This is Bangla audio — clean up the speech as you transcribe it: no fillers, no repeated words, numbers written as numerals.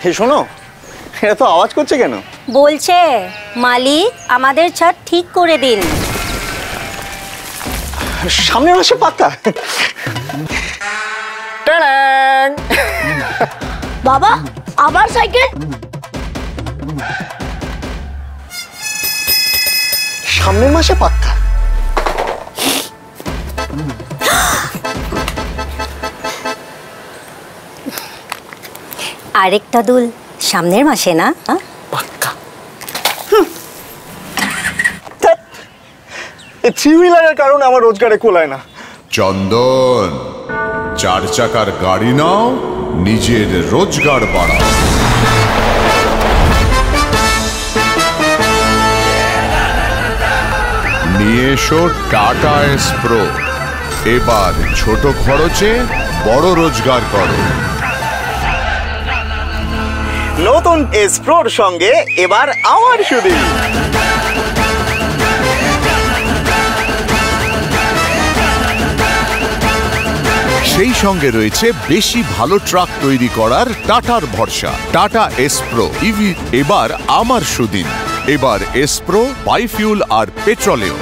হে শোনো, এটা তো আওয়াজ করছে কেন? বলছে মালিক আমাদের ছাদ ঠিক করে দিন। সামনের মাসে পাক্কা? বাবা আবার সাইকেল? সামনের মাসে পাক্কা? আরেকটা দুল সামনের মাসে না? পাক্কা। থ্রি হুইলারের কারণে আমার রোজগারে কোলায় না। চন্দন, 4 চাকার গাড়ি নাও, নিজের রোজগার বাড়াও। নিয়ে এসো টাটা এস প্রো। এবার ছোট খরচে বড় রোজগার করো। নতুন এস প্রোর সঙ্গে এবার আমার সুদিন। সেই সঙ্গে রয়েছে বেশি ভালো ট্রাক তৈরি করার টাটার ভরসা। টাটা এস প্রো ইভি এবার আমার সুদিন। এবার এস প্রো বাইফিউল আর পেট্রোলেও।